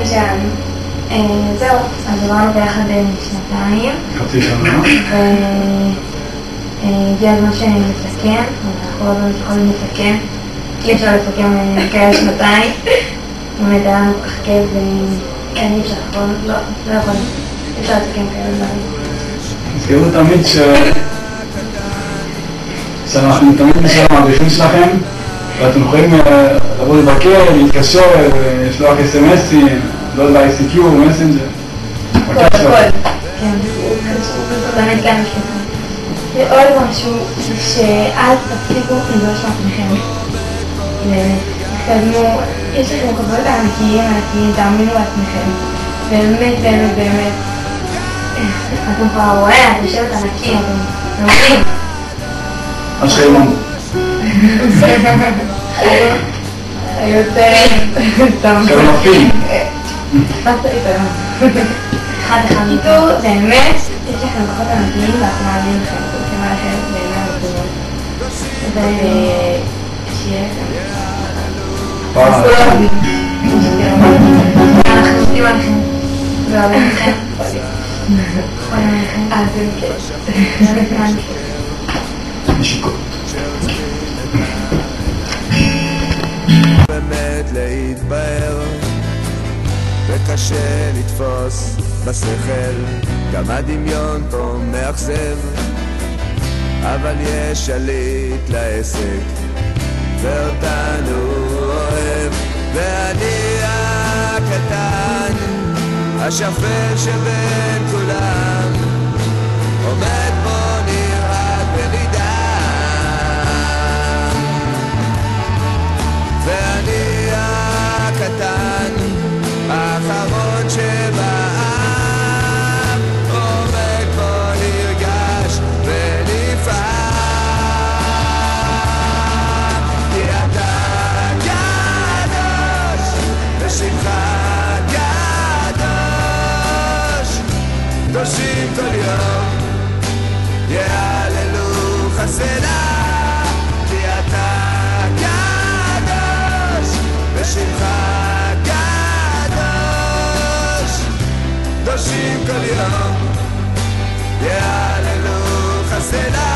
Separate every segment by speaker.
Speaker 1: שלנו. זהו, אז עברנו ביחד שנתיים.
Speaker 2: חצי שנה.
Speaker 1: והגיע הזמן שנתקן, אנחנו לא באמת יכולים לתקן. אי אפשר לתקן כאלה שנתיים. באמת היה לנו כל כך כיף וכן אי אפשר, לא יכולים. אי אפשר לתקן כאלה דברים.
Speaker 2: תזכרו תמיד שאנחנו תמיד נשאר המעריכים שלכם ואתם יכולים לבוא לבקר, להתקשר, לשלוח אס-אמסים, לא יודע, ICQ, מסנג'ר.
Speaker 1: הכל. כן, באמת גם שלכם. ועוד משהו שאל תפסיקו לדרוש מעצמכם. תתקדמו, יש לכם כבוד ענקיים, תאמינו לעצמכם. באמת. אתם כבר רואה, את יושבת ענקי, אתם אומרים.
Speaker 2: אשרי ממו.
Speaker 1: יותר טוב.
Speaker 2: כאלה מפעים.
Speaker 1: אחד. קיצור, באמת, יש לכם כוחות ענקיים ואנחנו מאמינים לכם. אתם צריכים ללכת בעיני המקומות. ושיהיה לכם. אנחנו עושים עליכם. ואוהבים לכם. אוהבים לכם.
Speaker 2: נשיקות.
Speaker 3: באמת להתבהר וקשה לתפוס בשכל, גם הדמיון פה מאכזב, אבל יש שליט לעסק ואותנו אוהב, ואני הקטן השפל שבין כולם עומד פה נרעד בנידם, ואני הקטן האחרון שבעם עומד פה נרגש ונפעם, כי אתה קדוש ושמך קדושים כל יום יעללו חסנה, כי אתה קדוש ושמך קדוש, קדושים כל יום יעללו חסנה.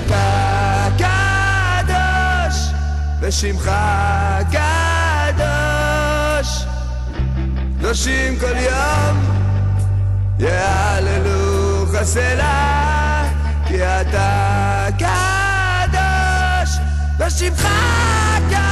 Speaker 3: אתה קדוש ושמך קדוש, קדושים כל יום יעללו חסנה, כי אתה קדוש ושמך קדוש.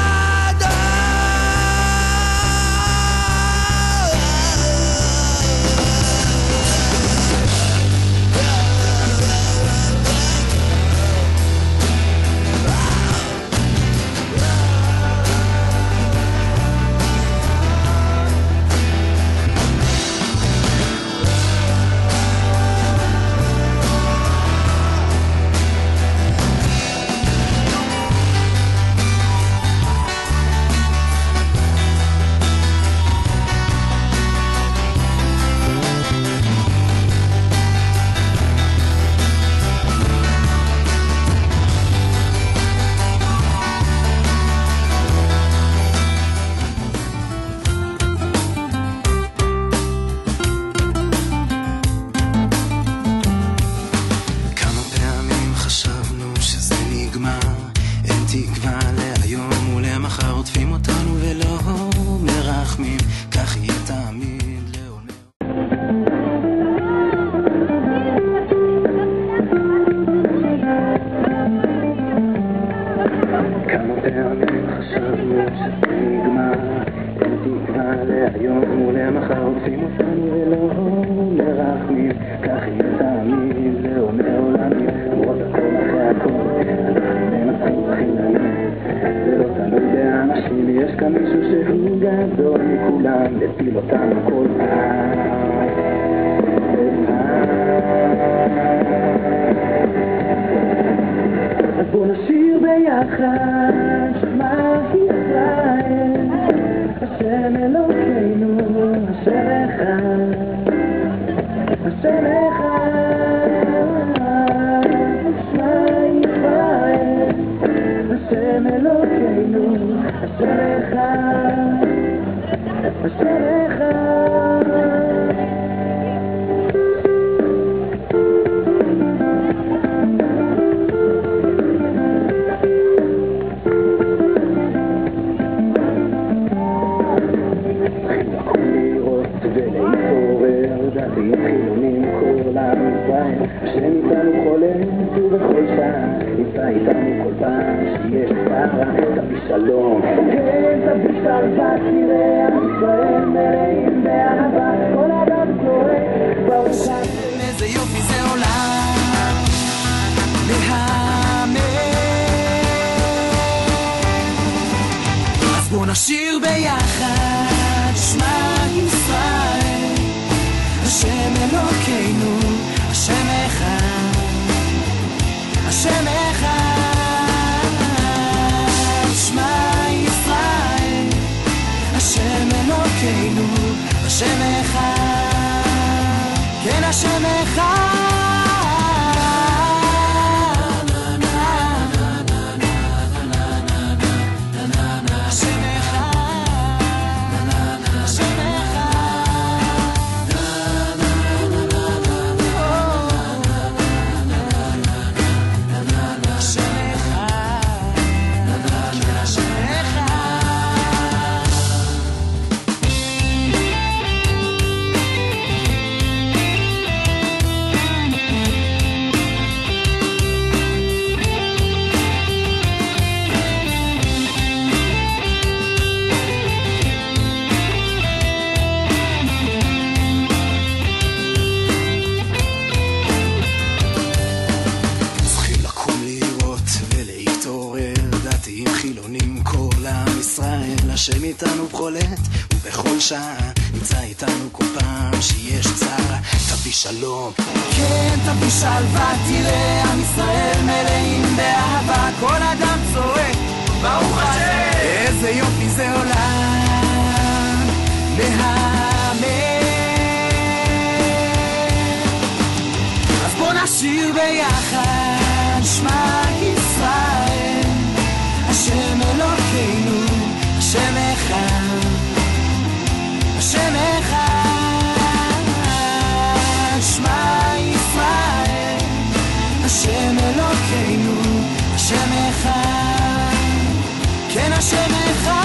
Speaker 4: אז בוא נשיר ביחד ביחד שמע ישראל, השם אלוקינו, השם אחד, השם אחד. שמע ישראל, השם אלוקינו, השם אחד, השם אחד. דתיים חילונים כל עם ישראל, השם איתנו כל עת ובכל שעה, נמצא איתנו כל פעם שיש צרה, תביא שלום, כן תביא שלווה, תראה עם ישראל מלאים באהבה, כל אדם צועק ברוך השם.
Speaker 3: איזה יופי זה עולם להמר, אז בוא נשיר ביחד שמע ישראל, השם אלוקינו, השם אחד, השם אחד. שמע ישראל, השם אלוקינו, השם אחד, כן השם אחד.
Speaker 5: השם איתנו בכל עת ובכל שעה, נמצא איתנו כל פעם שיש צרה, תביא שלום,
Speaker 3: כן תביא שלווה, תראה עם ישראל מלאים באהבה, כל אדם צועק ברוך השם. איזה יופי זה עולם להמר, אז בוא נשיר ביחד שמע ישראל, השם אלוקינו, השם אחד, השם אחד. שמע ישראל, השם אלוקינו, השם אחד, כן השם אחד.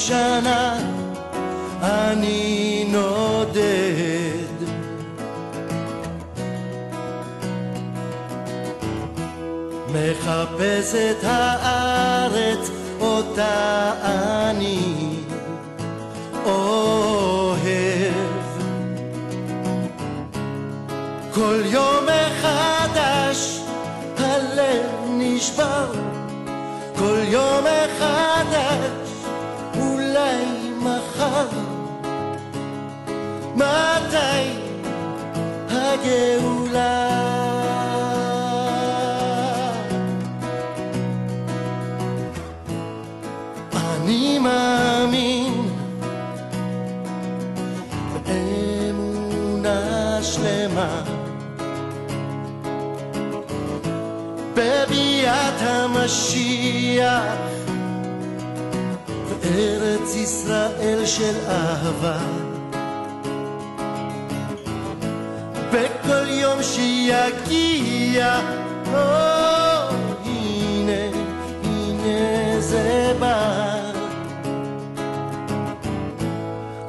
Speaker 6: שנה אני נודד, מחפש את הארץ אותה אני אוהב. כל יום מחדש הלב נשבר, כל יום מחדש אולי מחר, מתי הגאולה? אני מאמין באמונה שלמה בביאת המשיח, ארץ ישראל של אהבה, בכל יום שיגיע, הנה, הנה זה בא.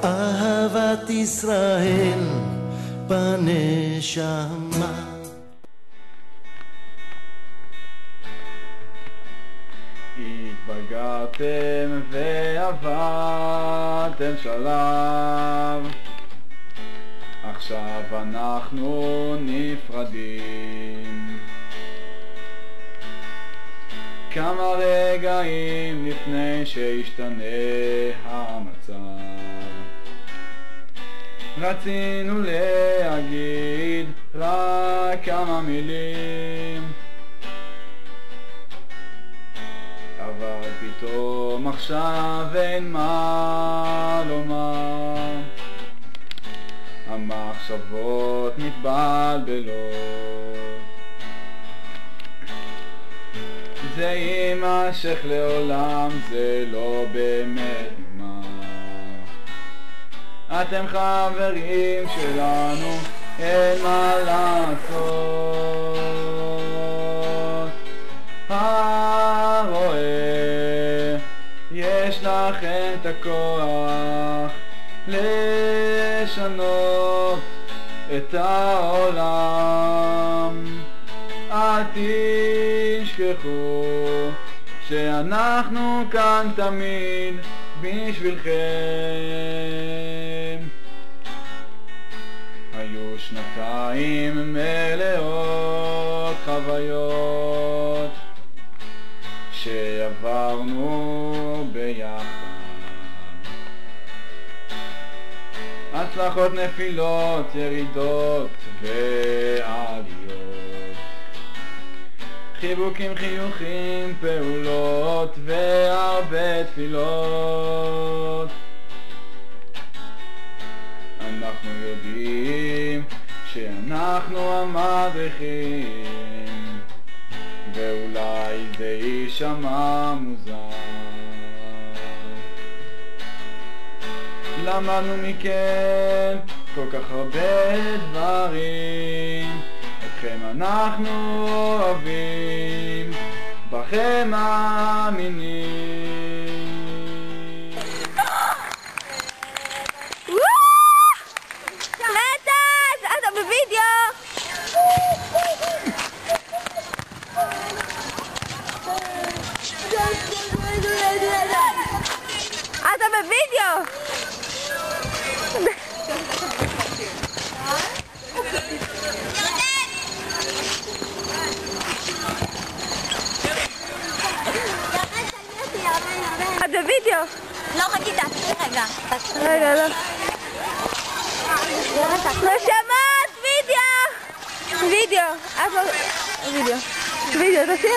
Speaker 6: אהבת ישראל בנשמה.
Speaker 2: התבגרתם ועברתם שלב, עכשיו אנחנו נפרדים. כמה רגעים לפני שישתנה המצב, רצינו להגיד רק כמה מילים, אבל פתאום עכשיו אין מה לומר. המחשבות מתבלבלות, זה יימשך לעולם, זה לא באמת נגמר. אתם חברים שלנו, אין מה לעשות. הרואה, יש לכם את הכוח לשנות את העולם. אל תשכחו שאנחנו כאן תמיד בשבילכם. היו שנתיים מלאות חוויות שעברנו ביחד, הצלחות, נפילות, ירידות ועליות, חיבוקים, חיוכים, פעולות והרבה תפילות. אנחנו יודעים שאנחנו המדריכים, ואולי זה יישמע מוזר. למדנו מכם כל כך הרבה דברים, אתכם אנחנו אוהבים, בכם מאמינים.
Speaker 7: נתן, אתה בווידאו. אתה בווידאו. את בווידאו.
Speaker 8: לא, חכי, תעשי רגע.
Speaker 7: רגע, לא. נשמות, וידאו. וידאו. את לא... וידאו. וידאו, תעשי.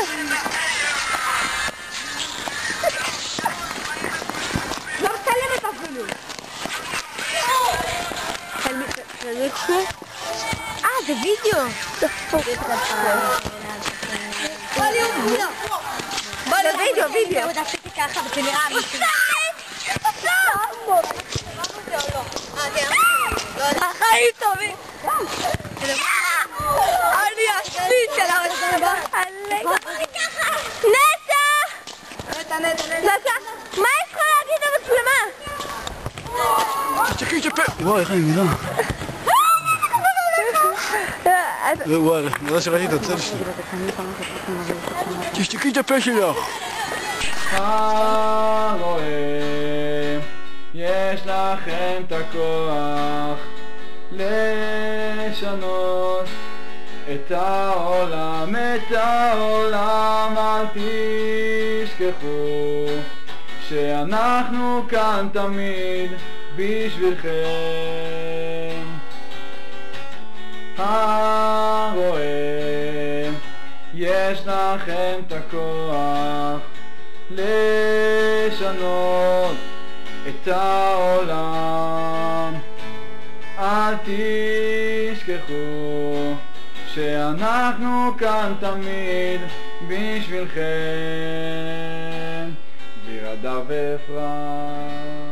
Speaker 7: לא מצלמת אפילו. זה וידאו. זה וידאו, וידאו.
Speaker 8: תעשיתי ככה וזה נראה אמיתי.
Speaker 7: החיים טובים. אני השליט של המצלמה. נטע! נטע, מה יש לך להגיד למצלמה?
Speaker 2: תשתקי את הפה! וואי, איך אני מילה? וואי, נראה שראיתי את הצל שלי. תשתקי את הפה שלך! הרואה, יש לכם את הכוח לשנות את העולם, את העולם. אל תשכחו שאנחנו כאן תמיד בשבילכם. הרואה, יש לכם את הכוח לשנות את העולם. אל תשכחו שאנחנו כאן תמיד בשבילכם. ביר הדר ואפרת.